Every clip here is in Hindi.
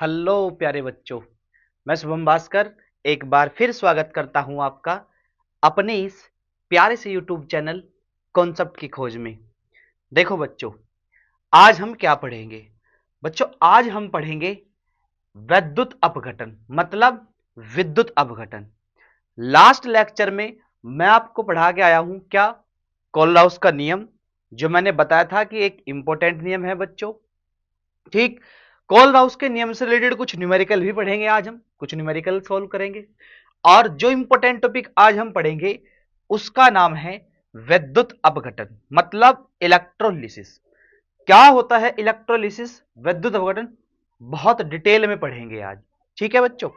हेलो प्यारे बच्चों। मैं शुभम भास्कर एक बार फिर स्वागत करता हूं आपका अपने इस प्यारे से यूट्यूब चैनल कॉन्सेप्ट की खोज में। देखो बच्चों, आज हम क्या पढ़ेंगे? बच्चों, आज हम पढ़ेंगे वैद्युत अपघटन, मतलब विद्युत अपघटन। लास्ट लेक्चर में मैं आपको पढ़ा के आया हूं क्या? कोलराउस का नियम, जो मैंने बताया था कि एक इंपॉर्टेंट नियम है बच्चों। ठीक, कोलराउस के नियम से रिलेटेड कुछ न्यूमेरिकल भी पढ़ेंगे। आज हम कुछ न्यूमेरिकल सॉल्व करेंगे और जो इंपॉर्टेंट टॉपिक आज हम पढ़ेंगे उसका नाम है विद्युत अपघटन, मतलब इलेक्ट्रोलिसिस। क्या होता है इलेक्ट्रोलिसिस, विद्युत अपघटन, बहुत डिटेल में पढ़ेंगे आज। ठीक है बच्चों,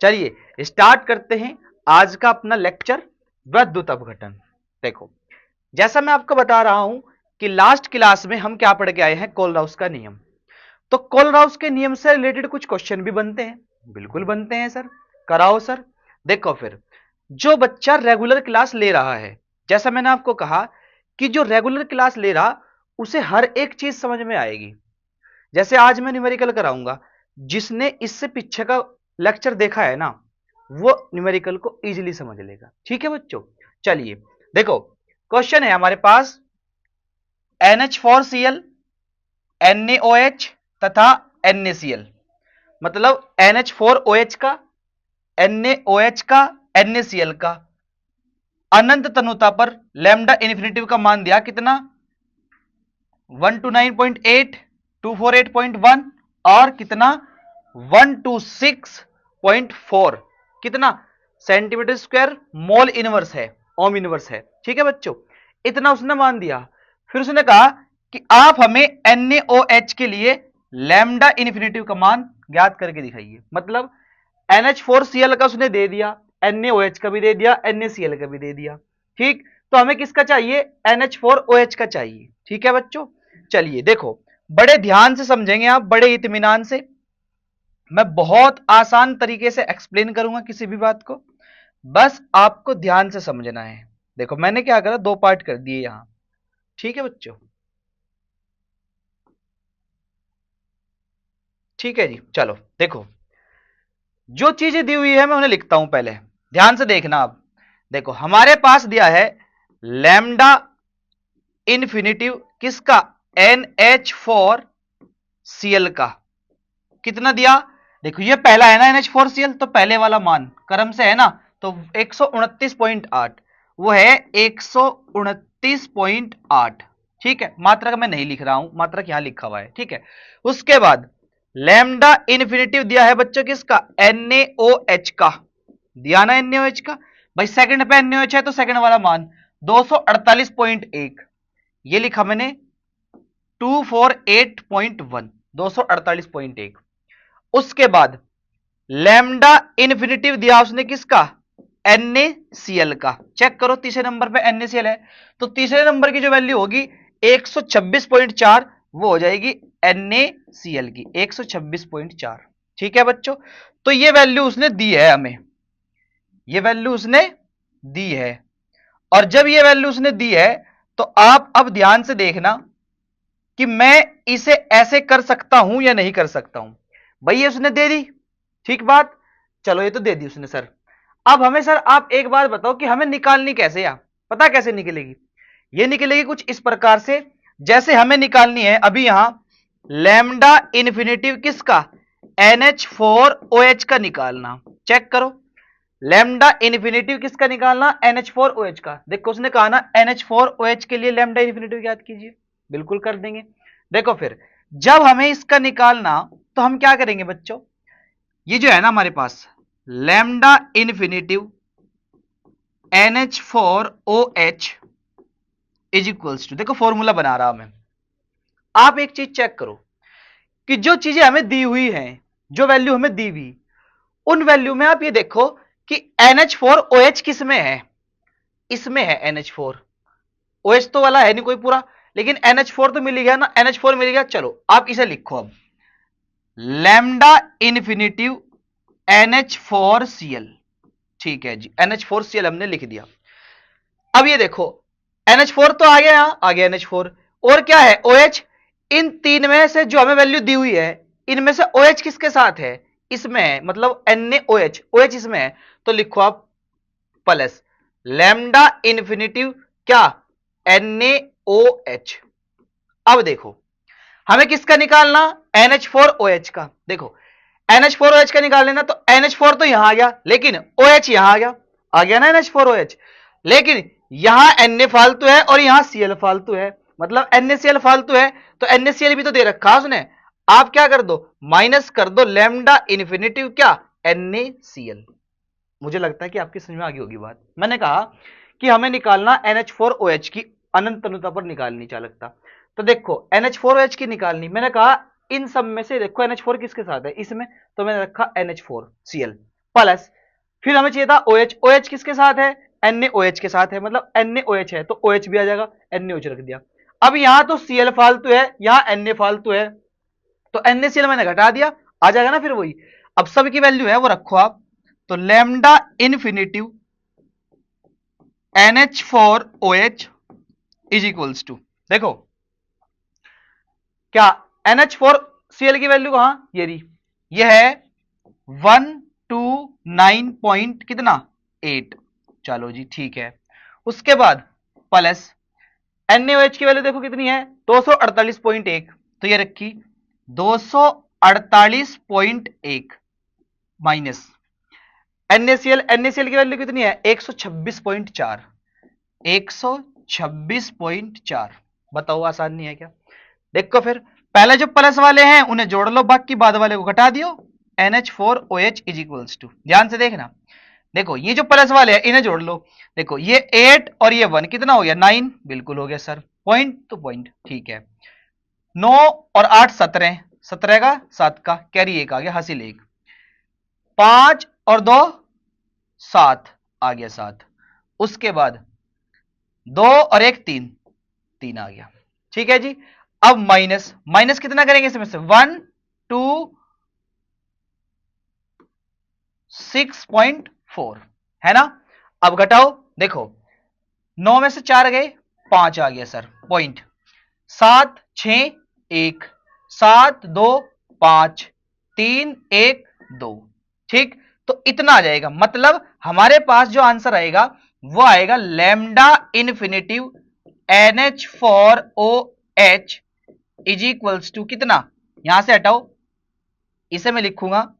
चलिए स्टार्ट करते हैं आज का अपना लेक्चर विद्युत अपघटन। देखो, जैसा मैं आपको बता रहा हूं कि लास्ट क्लास में हम क्या पढ़ के आए हैं, कोलराउस का नियम। तो कोलराउस के नियम से रिलेटेड कुछ क्वेश्चन भी बनते हैं। बिल्कुल बनते हैं सर, कराओ सर। देखो फिर, जो बच्चा रेगुलर क्लास ले रहा है, जैसा मैंने आपको कहा कि जो रेगुलर क्लास ले रहा उसे हर एक चीज समझ में आएगी। जैसे आज मैं न्यूमेरिकल कराऊंगा, जिसने इससे पीछे का लेक्चर देखा है ना, वो न्यूमेरिकल को इजीली समझ लेगा। ठीक है बच्चों, चलिए देखो, क्वेश्चन है हमारे पास NH4Cl, NaOH तथा NaCl, मतलब NH4OH का, NaOH का, NaCl का अनंत तनुता पर लैम्डा इन्फिनिटिव का मान दिया कितना, 129.8, 248.1 और कितना 126.4, कितना सेंटीमीटर स्क्वायर मोल इनवर्स है, ओम इनवर्स है। ठीक है बच्चों, इतना उसने मान दिया। फिर उसने कहा कि आप हमें NaOH के लिए लैम्डा इन्फिनिटिव का मान ज्ञात करके दिखाइए। मतलब NH4Cl का उसने दे दिया, NaOH का भी दे दिया, NaCl का भी दे दिया। ठीक, तो हमें किसका चाहिए? NH4OH का चाहिए। ठीक है बच्चों, चलिए देखो, बड़े ध्यान से समझेंगे आप, बड़े इत्मीनान से। मैं बहुत आसान तरीके से एक्सप्लेन करूंगा किसी भी बात को, बस आपको ध्यान से समझना है। देखो मैंने क्या करा, दो पार्ट कर दिए यहां। ठीक है बच्चों, ठीक है जी। चलो देखो, जो चीजें दी हुई है मैं उन्हें लिखता हूं, पहले ध्यान से देखना आप। देखो हमारे पास दिया है लैम्डा इन्फिनिटिव किसका, NH4Cl का, कितना दिया? देखो ये पहला है ना NH4Cl, तो पहले वाला मान क्रम से है ना, तो 129.8, वो है 129.8। ठीक है, मात्रा का मैं नहीं लिख रहा हूं, मात्रा यहां लिखा हुआ है। ठीक है, उसके बाद लैम्डा इन्फिनिटिव दिया है बच्चों किसका, NaOH का, दिया ना NaOH का। भाई सेकंड पे NaOH है तो सेकंड वाला मान 248.1, ये लिखा मैंने 248.1, 248.1। उसके बाद लैम्डा इन्फिनिटिव दिया उसने किसका, NaCl का। चेक करो तीसरे नंबर पे NaCl है, तो तीसरे नंबर की जो वैल्यू होगी 126.4, वो हो जाएगी NaCl की 126.4। ठीक है बच्चों, तो ये वैल्यू उसने दी है हमें, ये वैल्यू उसने दी है। और जब ये वैल्यू उसने दी है, तो आप अब ध्यान से देखना कि मैं इसे ऐसे कर सकता हूं या नहीं कर सकता हूं। भाई ये उसने दे दी, ठीक बात, चलो ये तो दे दी उसने सर। अब हमें सर आप एक बात बताओ कि हमें निकालनी कैसे, या पता कैसे निकलेगी? ये निकलेगी कुछ इस प्रकार से, जैसे हमें निकालनी है अभी यहां लैम्डा इन्फिनिटिव किसका, NH4OH का निकालना। चेक करो, लैम्डा इन्फिनिटिव किसका निकालना, NH4OH का। देखो उसने कहा ना NH4OH के लिए लैम्डा इन्फिनिटिव याद कीजिए, बिल्कुल कर देंगे। देखो फिर जब हमें इसका निकालना, तो हम क्या करेंगे बच्चों, ये जो है ना हमारे पास lambda infinitive NH4OH is equals to, देखो फॉर्मूला बना रहा मैं। आप एक चीज चेक करो कि जो चीजें हमें दी हुई हैं, जो वैल्यू हमें दी हुई, उन वैल्यू में आप ये देखो कि NH4OH किस में है, इसमें है NH4। OH तो वाला है नहीं कोई पूरा, लेकिन NH4 तो मिल गया ना, NH4 मिल गया। चलो आप इसे लिखो अब, लैम्डा इन्फिनिटिव NH4Cl। ठीक है जी, NH4Cl हमने लिख दिया। अब ये देखो NH4 तो आ गया NH4, और क्या है OH। इन तीन में से जो हमें वैल्यू दी हुई है, इनमें से OH किसके साथ है, इसमें है, मतलब NaOH, OH इसमें है, तो लिखो आप प्लस लैम्डा इन्फिनिटिव क्या, NaOH। अब देखो हमें किसका निकालना, NH4OH का। देखो NH4OH का निकाल लेना, तो NH4 तो यहां आ गया, लेकिन OH यहां आ गया ना NH4OH, लेकिन यहां Na फालतू है और यहां Cl फालतू है, मतलब NaCl फालतू है, तो NaCl भी तो दे रखा उसने। आप क्या कर दो, माइनस कर दो लैम्डा इन्फिनिटिव क्या, NaCl। मुझे लगता है कि आपकी समझ में आ गई होगी बात। मैंने कहा कि हमें निकालना NH4OH की अनंत अनुता पर निकालनी चालकता। तो देखो NH4OH की निकालनी, मैंने कहा इन सब में से देखो NH4 किसके साथ है, इसमें, तो मैंने रखा NH4Cl प्लस, फिर हमें चाहिए था OH, OH किसके साथ है, NaOH के साथ है, मतलब NaOH है तो OH भी आ जाएगा, NaOH रख दिया। अब यहां तो Cl फालतू है, यहां Na फालतू है, तो NaCl मैंने घटा दिया, आ जाएगा ना फिर वही। अब सब की वैल्यू है वो रखो आप, तो lambda infinitive NH4OH is equals to, देखो क्या NH4Cl की वैल्यू कहां, ये रही, ये है 129 पॉइंट कितना 8, चलो जी ठीक है। उसके बाद प्लस NaOH की वैल्यू देखो कितनी है 248.1, तो ये रखी 248.1 माइनस NaCl की वैल्यू कितनी है 126.4, 126.4, बताओ आसान नहीं है क्या। देखो फिर पहले जो प्लस वाले हैं उन्हें जोड़ लो, बाकी बाद वाले को घटा दियो, NH4OH इज इक्वल्स टू, ध्यान से देखना, देखो ये जो प्लस वाले हैं इन्हें जोड़ लो, देखो ये 8 और ये 1 कितना हो गया 9, बिल्कुल हो गया सर, पॉइंट तो पॉइंट ठीक है। 9 और 8 17, 17 का 7 का कैरी 1 आ गया, हासिल 1, 5 और 2 7 आ गया 7, उसके बाद 2 और 1 3, 3 आ गया, ठीक है जी। अब माइनस, माइनस कितना करेंगे इसमें से 1 2 6.4 है ना। अब घटाओ, देखो 9 में से 4 गए 5 आ गया सर, पॉइंट 7 6 1 7 2 5 3 1 2, ठीक, तो इतना आ जाएगा, मतलब हमारे पास जो आंसर आएगा वो आएगा lambda infinitive NH4OH is equals to कितना, यहां से हटाओ, इसे मैं लिखूंगा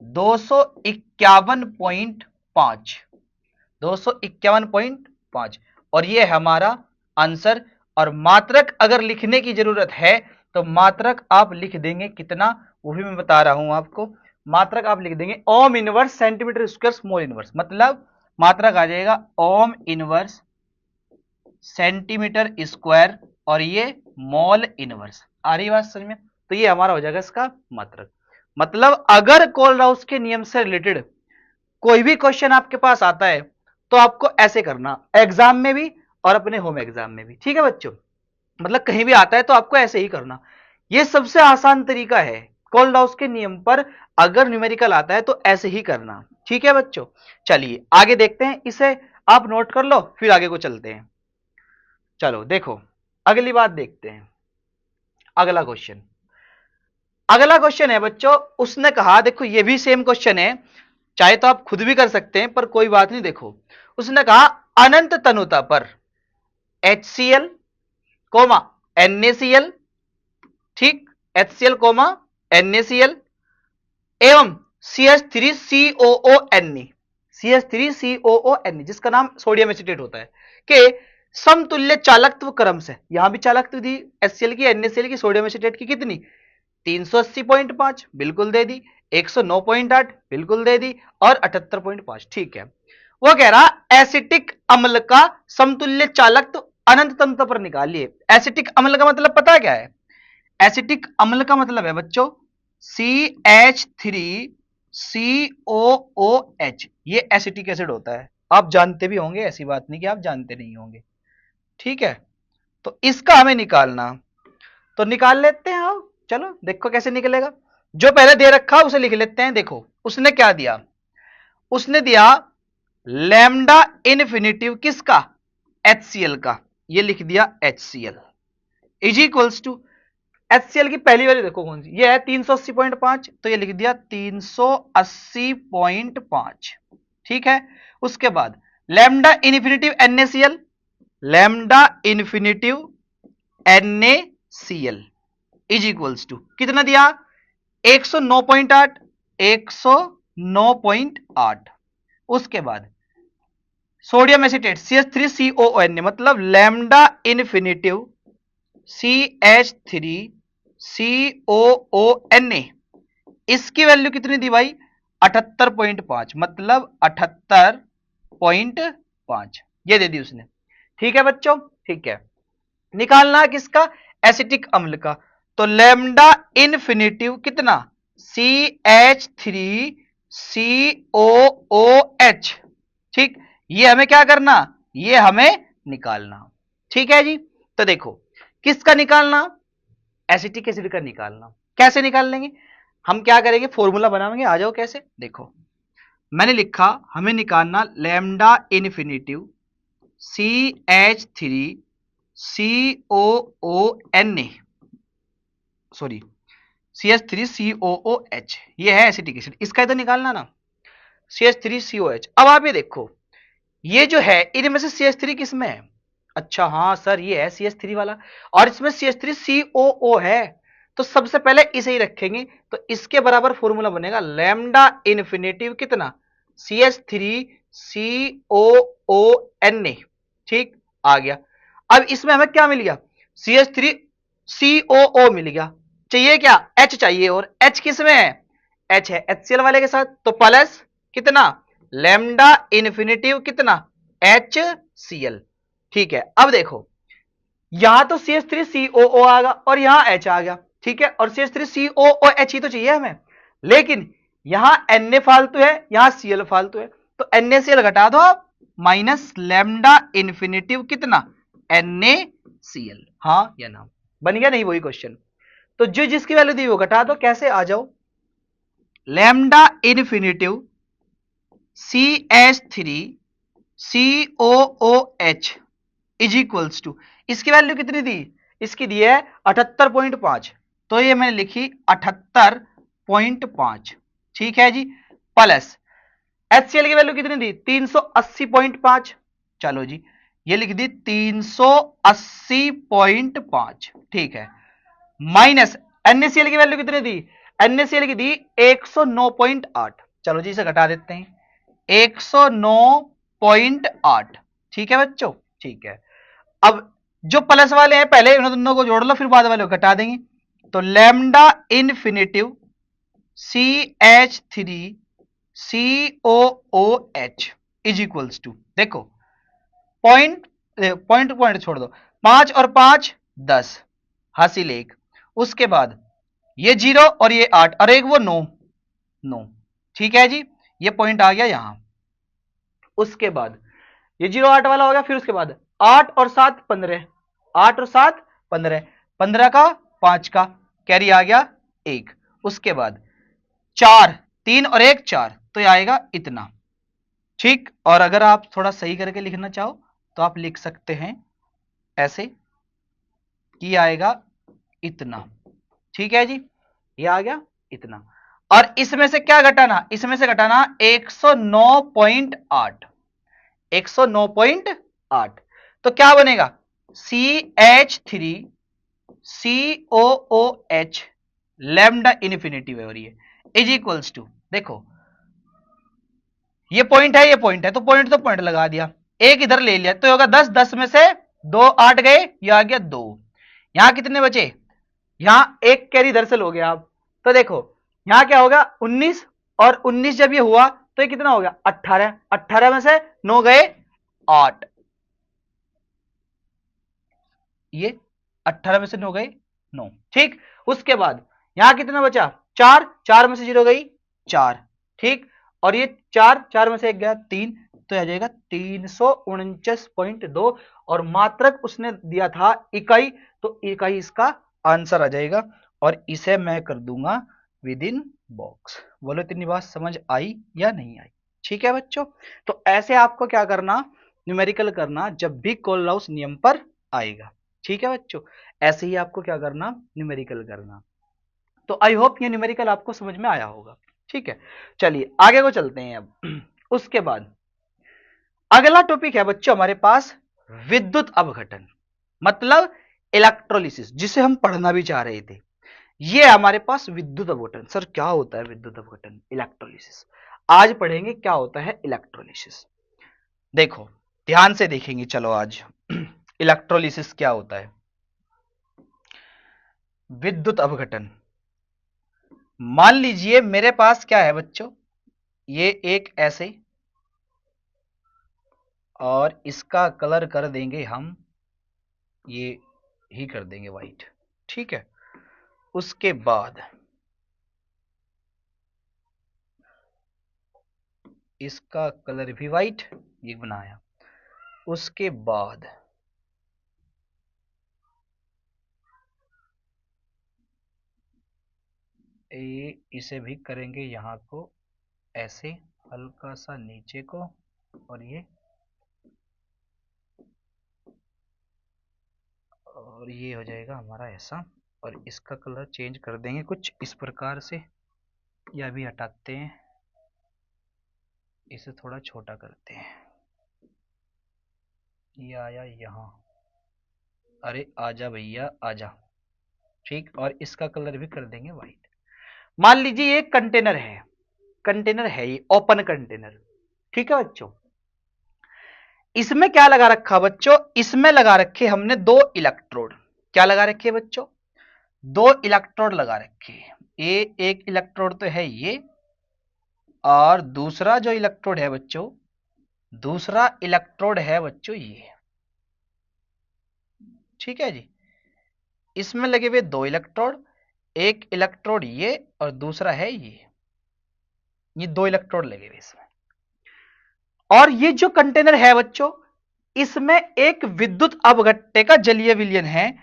251.5, 251.5, और ये हमारा आंसर। और मात्रक अगर लिखने की जरूरत है तो मात्रक आप लिख देंगे कितना, वो भी मैं बता रहा हूं आपको, मात्रक आप लिख देंगे ohm inverse centimetre square small inverse, मतलब मात्रक आ जाएगा ओम इनवर्स सेंटीमीटर स्क्वायर और ये मॉल इनवर्स, आ रही बात समझ में। तो ये हमारा हो जाएगा इसका मात्रक। मतलब अगर कोलराउस के नियम से रिलेटेड कोई भी क्वेश्चन आपके पास आता है तो आपको ऐसे करना, एग्जाम में भी और अपने होम एग्जाम में भी, ठीक है बच्चों, मतलब कहीं भी आता है तो आपको ऐसे ही करना, ये सबसे आसान तरीका है। कोलराउस के नियम पर अगर न्यूमेरिकल आता है तो ऐसे ही करना, ठीक है बच्चों। चलिए आगे देखते हैं, इसे आप नोट कर लो फिर आगे को चलते हैं। चलो देखो अगली बात देखते हैं, अगला क्वेश्चन, अगला क्वेश्चन है बच्चों, उसने कहा, देखो ये भी सेम क्वेश्चन है, चाहे तो आप खुद भी कर सकते हैं पर कोई बात नहीं। देखो उसने कहा अनंत तनुता पर HCl कोमा NaCl, ठीक, HCl कोमा NaCl एवं CH3COONe, CH3COONe जिसका नाम सोडियम एसिटेट होता है, के समतुल्य चालकत्व क्रम से, यहां भी चालकत्व दी HCl की NaCl की सोडियम एसिटेट की कितनी 380.5, बिल्कुल दे दी, 109.8 बिल्कुल दे दी, और 78.5, ठीक है। वो कह रहा एसिटिक अम्ल का समतुल्य चालकत्व अनंत तंत्र पर निकालिए। एसिटिक अम्ल का मतलब पता है क्या है, एसिटिक अम्ल का मतलब है बच्चों CH3COOH, ये एसिटिक एसिड होता है, आप जानते भी होंगे, ऐसी बात नहीं कि आप जानते नहीं होंगे, ठीक है। तो इसका हमें निकालना, तो निकाल लेते हैं आओ, चलो देखो कैसे निकलेगा। जो पहले दे रखा उसे लिख लेते हैं। देखो उसने क्या दिया, उसने दिया लैम्डा इन्फिनिटिव किसका HCl का, ये लिख दिया HCl is equals to HCl की पहली वैल्यू देखो कौन सी, ये है 380.5, तो ये लिख दिया 380.5, ठीक है। उसके बाद lambda infinitive NaCl, lambda infinitive NaCl is equals to कितना दिया, 109.8, 109.8। उसके बाद सोडियम एसीटेट CH3COON, मतलब लैम्डा इन्फिनिटिव CH3COON, इसकी वैल्यू कितनी दी भाई, 78.5, मतलब 78.5 ये दे दी उसने, ठीक है बच्चों, ठीक है। निकालना है किसका, एसिटिक अम्ल का, तो लैम्डा इन्फिनिटिव कितना, CH3COOH, ठीक, ये हमें क्या करना, ये हमें निकालना, ठीक है जी। तो देखो किसका निकालना, एसिटिक एसिड का निकालना, कैसे निकाल लेंगे, हम क्या करेंगे, फॉर्मूला बनाएंगे, आ जाओ कैसे, देखो मैंने लिखा हमें निकालना lambda infinitive CH3COON, sorry CH3COOH, ये है एसिटिक एसिड, इसका तो निकालना ना, CH3COH। अब आप ये देखो, ये जो है इनमें से CH3 किस में है, अच्छा हाँ सर ये है CH3 वाला, और इसमें CH3COO है, तो सबसे पहले इसे ही रखेंगे, तो इसके बराबर फॉर्मूला बनेगा लैम्डा इन्फिनिटिव कितना, CH3COON, ठीक, आ गया। अब इसमें हमें क्या मिल गया, CH3COO मिल गया, चाहिए क्या, H चाहिए, और H किस में है, H है HCl वाले के साथ, तो प्लस कितना, लैम्डा इन्फिनिटिव कितना, HCl, ठीक है। अब देखो यहां तो CH3COO आ गया और यहां H आ गया, ठीक है, और CH3COOH ही तो चाहिए हमें, लेकिन यहां Na फालतू है, यहां Cl फालतू है, तो NaCl घटा दो आप, माइनस लैम्डा इन्फिनिटिव कितना, NaCl, हाँ या ना, बन गया नहीं वही क्वेश्चन। तो जो जिसकी वैल्यू दी वो घटा दो, कैसे, आ जाओ, lambda infinitive CH3COOH is equals to, इसकी वैल्यू कितनी दी, इसकी दी है 78.5, तो ये मैंने लिखी 78.5, ठीक है जी, प्लस HCl की वैल्यू कितनी दी 380.5, चलो जी ये लिख दी 380.5, ठीक है, माइनस NaCl की वैल्यू कितनी दी, NaCl की दी 109.8, चलो जी इसे घटा देते हैं, 109.8, ठीक है बच्चों, ठीक है। अब जो प्लस वाले हैं पहले उन्हें दोनों को जोड़ लो, फिर बाद वाले को घटा देंगे, तो lambda infinitive CH3COOH is equals to, देखो पॉइंट पॉइंट पॉइंट छोड़ दो, 5 और 5 10, हासिल 1, उसके बाद ये 0 और ये 8 और एक वो 9 9, ठीक है जी, ये पॉइंट आ गया यहां। उसके बाद ये 0 8 वाला हो गया, फिर उसके बाद 8 और 7 15, 8 और 7 15, 15 का 5 का कैरी आ गया 1, उसके बाद 4 3 और 1 4, तो ये आएगा इतना, ठीक। और अगर आप थोड़ा सही करके लिखना चाहो तो आप लिख सकते हैं ऐसे कि आएगा इतना, ठीक है जी, ये आ गया इतना। और इसमें से क्या घटाना, इसमें से घटाना 109.8, 109.8, तो क्या बनेगा CH3COOH लैम्डा इन्फिनिटिव है, और ये इज इक्वल्स टू, देखो ये पॉइंट है, ये पॉइंट है, तो पॉइंट लगा दिया, एक इधर ले लिया, तो होगा 10, 10 में से 2 8 गए, ये आ गया 2, यहां कितने बचे, यहां एक कैरी इधर से लोगे आप, तो देखो यहां क्या होगा 19, और 19 जब ये हुआ तो ये कितना हो गया 18, 18 में से 9 गए 8, ये 18 में से 9 गए 9, ठीक। उसके बाद यहां कितना बचा 4, 4 में से 0 गई 4, ठीक, और ये 4 4 में से 1 गया 3, तो आ जाएगा 349.2, और मात्रक उसने दिया था इकाई, तो इकाई इसका आंसर आ जाएगा, और इसे मैं कर दूंगा विद इन बॉक्स। बोलो इतनी बात समझ आई या नहीं आई, ठीक है बच्चों। तो ऐसे आपको क्या करना, न्यूमेरिकल करना जब भी कोलराउस नियम पर आएगा, ठीक है बच्चों, ऐसे ही आपको क्या करना, न्यूमेरिकल करना। तो आई होप ये न्यूमेरिकल आपको समझ में आया होगा। ठीक है, चलिए आगे को चलते हैं अब। उसके बाद अगला टॉपिक है बच्चों हमारे पास विद्युत अपघटन, मतलब इलेक्ट्रोलिसिस, जिसे हम पढ़ना भी चाह रहे थे। ये हमारे पास विद्युत अपघटन। सर क्या होता है विद्युत अपघटन, इलेक्ट्रोलिसिस। आज पढ़ेंगे क्या होता है इलेक्ट्रोलिसिस। देखो ध्यान से देखेंगे, चलो आज इलेक्ट्रोलिसिस क्या होता है। विद्युत अपघटन, मान लीजिए मेरे पास क्या है बच्चों, ये एक ऐसे, और इसका कलर कर देंगे हम, ये ही कर देंगे व्हाइट। ठीक है, उसके बाद इसका कलर भी व्हाइट, ये बनाया। उसके बाद इसे भी करेंगे यहाँ को ऐसे, हल्का सा नीचे को, और ये हो जाएगा हमारा ऐसा। और इसका कलर चेंज कर देंगे कुछ इस प्रकार से, या भी हटाते हैं, इसे थोड़ा छोटा करते हैं। ये आया यहाँ, अरे आजा भैया आजा। ठीक, और इसका कलर भी कर देंगे व्हाइट। मान लीजिए ये कंटेनर है, कंटेनर है ये ओपन कंटेनर। ठीक है बच्चों, इसमें क्या लगा रखा बच्चों, इसमें लगा रखे हमने दो इलेक्ट्रोड। क्या लगा रखे बच्चों, दो इलेक्ट्रोड लगा रखे। ये एक इलेक्ट्रोड तो है ये, और दूसरा जो इलेक्ट्रोड है बच्चों, दूसरा इलेक्ट्रोड है बच्चों ये। ठीक है जी, इसमें लगे हुए दो इलेक्ट्रोड, एक इलेक्ट्रोड ये और दूसरा है ये दो इलेक्ट्रोड लगे हुए इसमें। और ये जो कंटेनर है बच्चों, इसमें एक विद्युत अपघट्य का जलीय विलयन है,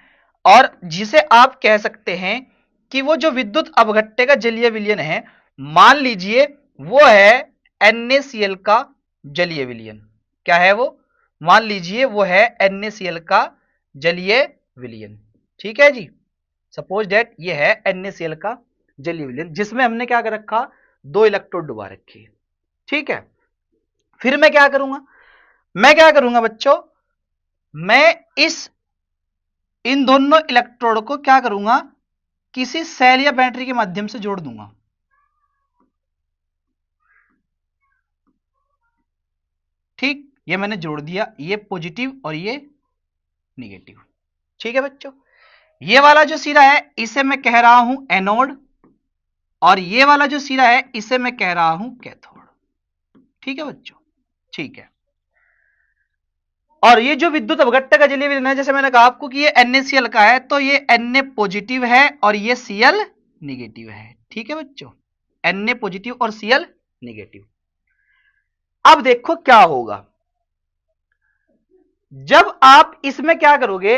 और जिसे आप कह सकते हैं कि वो जो विद्युत अपघट्य का जलीय विलयन है, मान लीजिए वो है NaCl का जलीय विलयन। क्या है वो, मान लीजिए वो है NaCl का जलीय विलयन। ठीक है जी, सपोज डेट ये है NaCl का जलीय विलयन, जिसमें हमने क्या कर रखा, दो इलेक्ट्रोड डुबा रखे। ठीक है, फिर मैं क्या करूंगा, मैं क्या करूंगा बच्चों, मैं इन दोनों इलेक्ट्रोड को क्या करूंगा, किसी सेल या बैटरी के माध्यम से जोड़ दूंगा। ठीक, ये मैंने जोड़ दिया, ये पॉजिटिव और ये निगेटिव। ठीक है बच्चों, ये वाला जो सिरा है इसे मैं कह रहा हूं एनोड, और ये वाला जो सिरा है इसे मैं कह रहा हूं कैथोड। ठीक है बच्चों, ठीक है। और ये जो विद्युत अपघट्य का जलीय विलयन है, जैसे मैंने कहा आपको कि ये NaCl का है, तो ये Na पॉजिटिव है और ये Cl निगेटिव है। ठीक है बच्चों, Na पॉजिटिव और Cl निगेटिव। अब देखो क्या होगा, जब आप इसमें क्या करोगे,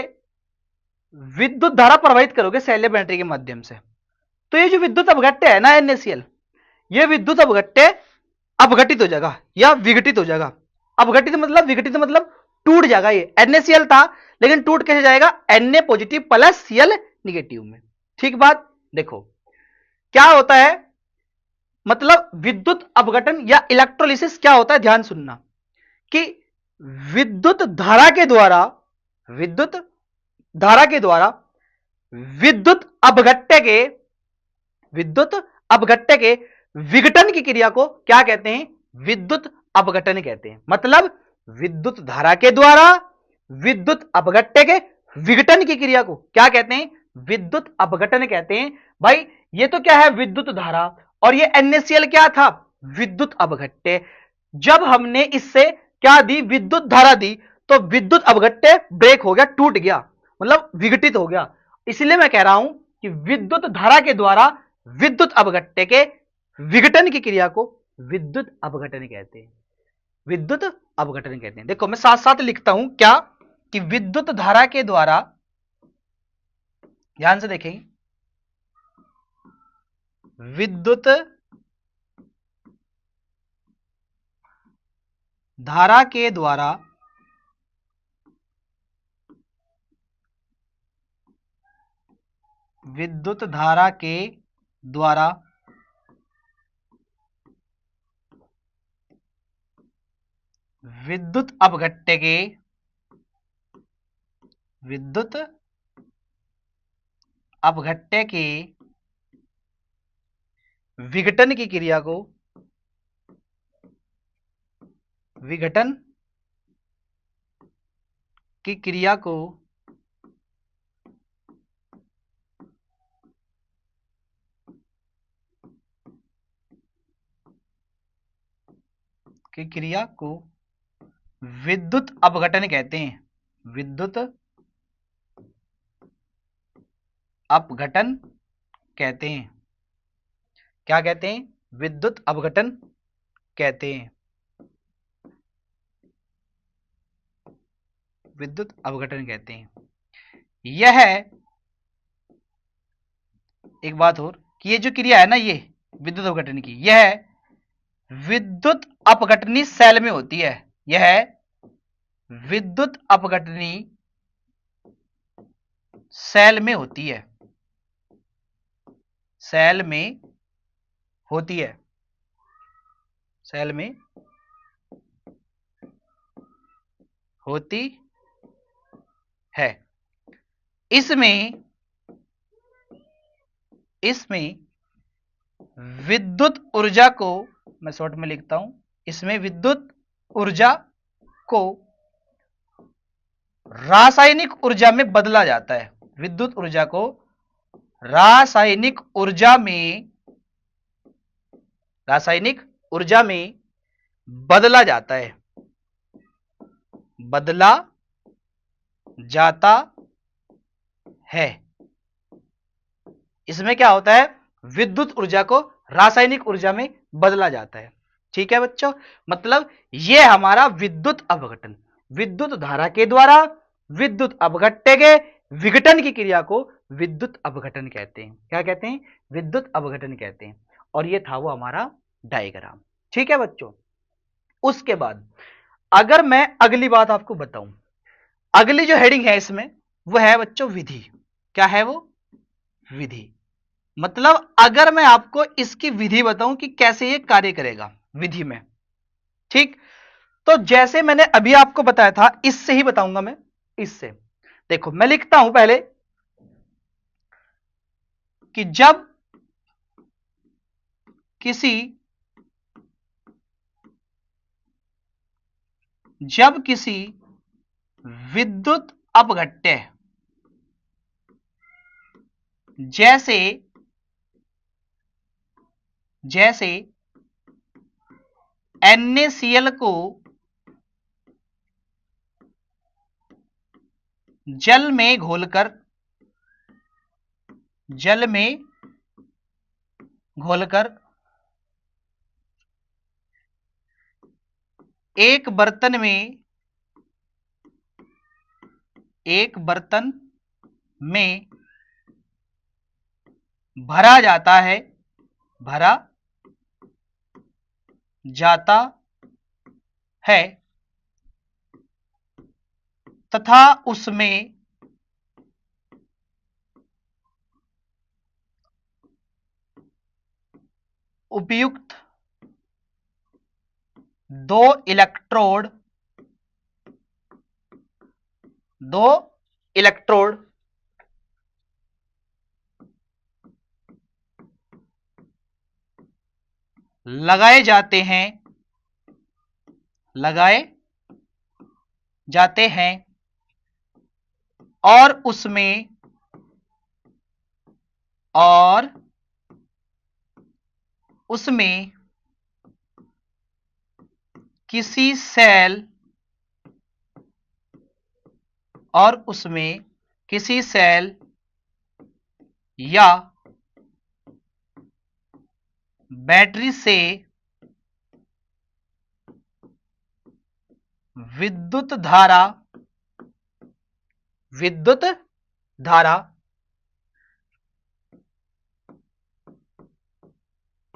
विद्युत धारा प्रवाहित करोगे सेल बैटरी के माध्यम से, तो ये जो विद्युत अपघट्य है ना NaCl, ये विद्युत अपघट्य अपघटित हो जाएगा या विघटित हो जाएगा। अपघटित मतलब, विघटित मतलब टूट जाएगा। ये NaCl था लेकिन टूट कैसे जाएगा, Na positive plus Cl negative में। ठीक बात, देखो क्या होता है, मतलब विद्युत अपघटन या इलेक्ट्रोलिसिस क्या होता है, ध्यान सुनना, कि विद्युत धारा के द्वारा, विद्युत धारा के द्वारा विद्युत अपघट्य के, विद्युत अपघट्य के विघटन की क्रिया को क्या कहते हैं, विद्युत अपघटन कहते हैं। मतलब विद्युत धारा के द्वारा विद्युत अपघट्य के विघटन की क्रिया को क्या कहते हैं, विद्युत अपघटन कहते हैं। भाई ये तो क्या है, विद्युत धारा, और ये NaCl क्या था, विद्युत अपघट्य। जब हमने इससे क्या दी, विद्युत धारा दी, तो विद्युत अपघट्य ब्रेक हो गया, टूट गया, मतलब विघटित हो गया। इसलिए मैं कह रहा हूं कि विद्युत धारा के द्वारा विद्युत अपघट्य के विघटन की क्रिया को विद्युत अपघटन कहते हैं, विद्युत अपघटन कहते हैं। देखो मैं साथ साथ लिखता हूं क्या, कि विद्युत धारा के द्वारा, ध्यान से देखेंगे, विद्युत धारा के द्वारा विद्युत धारा के द्वारा विद्युत अपघट्य के विद्युत अपघट्य के विघटन की क्रिया को विघटन की क्रिया को विद्युत अपघटन कहते हैं। विद्युत अपघटन कहते हैं। क्या कहते हैं? विद्युत अपघटन कहते हैं। विद्युत अपघटन कहते हैं। यह एक बात और कि ये जो क्रिया है ना, ये विद्युत अपघटन की, यह विद्युत अपघटनी सेल में होती है। यह विद्युत अपघटनी सेल में होती है। सेल में होती है। सेल में होती है। इसमें विद्युत ऊर्जा को मैं शॉर्ट में लिखता हूं, इसमें विद्युत ऊर्जा को रासायनिक ऊर्जा में बदला जाता है। विद्युत ऊर्जा को रासायनिक ऊर्जा में बदला जाता है। बदला जाता है। इसमें क्या होता है? विद्युत ऊर्जा को रासायनिक ऊर्जा में बदला जाता है। ठीक है बच्चों, मतलब यह हमारा विद्युत अपघटन, विद्युत धारा के द्वारा विद्युत अपघट्य के विघटन की क्रिया को विद्युत अपघटन कहते हैं। क्या कहते हैं? विद्युत अपघटन कहते हैं। और यह था वो हमारा डायग्राम। ठीक है बच्चों, उसके बाद अगर मैं अगली बात आपको बताऊं, अगली जो हेडिंग है इसमें वो है बच्चों विधि। क्या है वो? विधि। मतलब अगर मैं आपको इसकी विधि बताऊं कि कैसे ये कार्य करेगा विधि में, ठीक, तो जैसे मैंने अभी आपको बताया था, इससे ही बताऊंगा मैं। इससे देखो, मैं लिखता हूं पहले कि जब किसी विद्युत अपघट्य जैसे NaCl को जल में घोलकर एक बर्तन में भरा जाता है तथा उसमें उपयुक्त दो इलेक्ट्रोड लगाए जाते हैं और उसमें किसी सेल या बैटरी से विद्युत धारा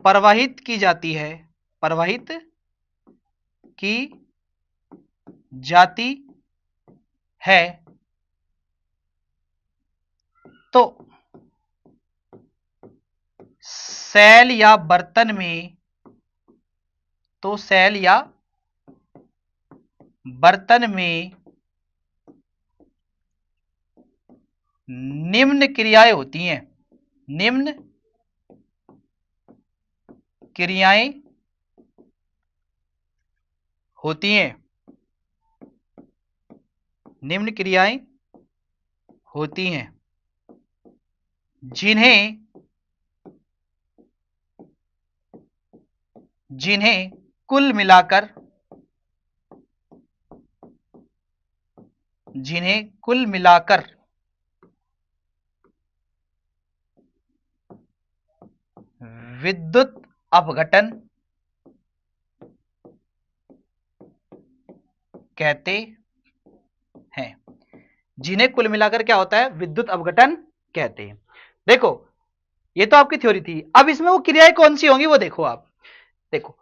प्रवाहित की जाती है। तो सेल या बर्तन में, तो सेल या बर्तन में निम्न क्रियाएं होती हैं, निम्न क्रियाएं होती हैं, निम्न क्रियाएं होती हैं, जिन्हें जिन्हें कुल मिलाकर, जिन्हें कुल मिलाकर विद्युत अपघटन कहते हैं, जिन्हें कुल मिलाकर क्या होता है, विद्युत अपघटन कहते हैं। देखो ये तो आपकी थ्योरी थी, अब इसमें वो क्रियाएं कौन सी होंगी वो देखो आप। देखो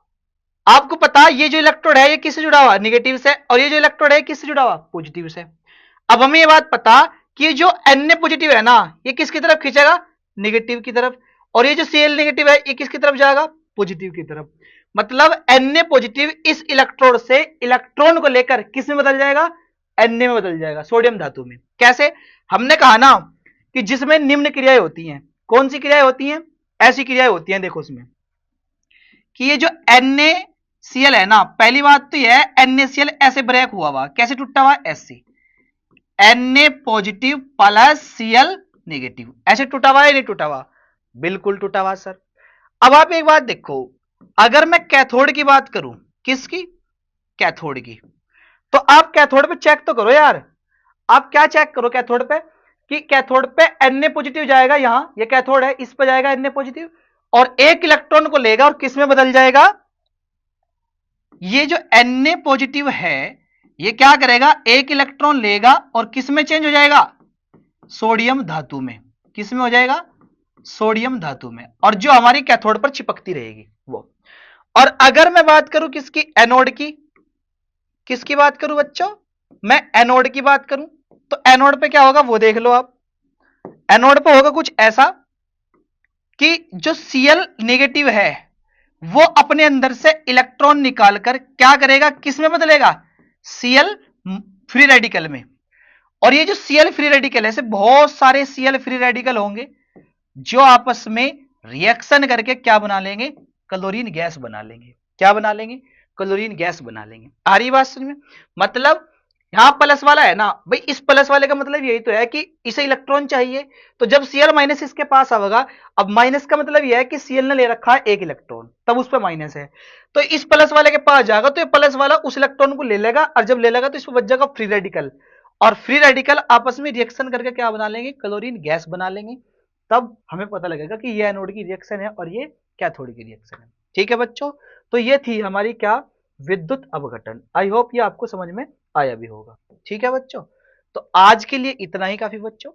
आपको पता है ये जो इलेक्ट्रोड है ये किससे जुड़ा हुआ, निगेटिव से, और ये जो इलेक्ट्रोड है किससे जुड़ा हुआ, पॉजिटिव से। अब हमें ये बात पता कि जो Na पॉजिटिव है ना ये किसकी तरफ खींचेगा, निगेटिव की तरफ, और ये जो Cl नेगेटिव है ये किसकी तरफ जाएगा, पॉजिटिव की तरफ। मतलब Na पॉजिटिव इस इलेक्ट्रोड से इलेक्ट्रॉन को लेकर किस में बदल जाएगा, Na में बदल जाएगा, सोडियम धातु में। कैसे, हमने कहा ना कि जिसमें निम्न क्रियाएं होती हैं, कौन सी क्रियाएं होती हैं, ऐसी क्रियाएं होती हैं, देखो उसमें कि ये जो NaCl है ना, पहली बात तो यह है NaCl ऐसे ब्रेक हुआ, कैसे टूटा हुआ, ऐसे Na positive plus Cl negative, ऐसे टूटा हुआ है, नहीं टूटा हुआ, बिल्कुल टूटा हुआ सर। अब आप एक बात देखो, अगर मैं कैथोड की बात करूं, किसकी, कैथोड की, तो आप कैथोड पे चेक तो करो यार, आप क्या चेक करो कैथोड पे, कि कैथोड पे Na पॉजिटिव जाएगा, यहां ये कैथोड है, इस पे जाएगा Na पॉजिटिव, और एक इलेक्ट्रॉन को लेगा और किस में बदल जाएगा, ये जो Na पॉजिटिव है ये क्या करेगा, एक इलेक्ट्रॉन लेगा और किस में चेंज हो जाएगा, सोडियम धातु में, किस में हो जाएगा, सोडियम धातु में, और जो हमारी कैथोड पर चिपकती रहेगी वो। और अगर मैं बात करूं किसकी, एनोड की, किसकी बात करूं बच्चों, मैं एनोड की बात करूं, तो एनोड पे क्या होगा वो देख लो आप, एनोड पे होगा कुछ ऐसा कि जो Cl नेगेटिव है वो अपने अंदर से इलेक्ट्रॉन निकालकर क्या करेगा, किस में बदलेगा, Cl फ्री रेडिकल में। और ये जो Cl फ्री रेडिकल है, ऐसे बहुत सारे Cl फ्री रेडिकल होंगे जो आपस में रिएक्शन करके क्या बना लेंगे, क्लोरीन गैस बना लेंगे, क्या बना लेंगे, क्लोरीन गैस बना लेंगे। आ रही बात समझ में, मतलब यहां प्लस वाला है ना भाई, इस प्लस वाले का मतलब यही तो है कि इसे इलेक्ट्रॉन चाहिए, तो जब Cl माइनस इसके पास आएगा, अब माइनस का मतलब यह है कि Cl ने ले रखा है एक इलेक्ट्रॉन, तब उस पर माइनस है, तो इस प्लस वाले के पास जाएगा तो ये प्लस वाला उस इलेक्ट्रॉन को ले लेगा, और जब ले लेगा तो इस पर बच जाएगा फ्री रेडिकल, और फ्री रेडिकल आपस में रिएक्शन करके क्या बना लेंगे, क्लोरीन गैस बना लेंगे। तब हमें पता लगेगा कि ये एनोड की रिएक्शन है और ये कैथोड की रिएक्शन है। ठीक है बच्चों, तो ये थी हमारी क्या, विद्युत अपघटन। आई होप ये आपको समझ में आया भी होगा। ठीक है बच्चों, तो आज के लिए इतना ही काफी बच्चों,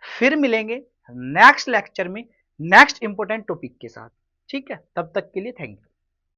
फिर मिलेंगे नेक्स्ट लेक्चर में नेक्स्ट इंपॉर्टेंट टॉपिक के साथ। ठीक है, तब तक के लिए थैंक यू।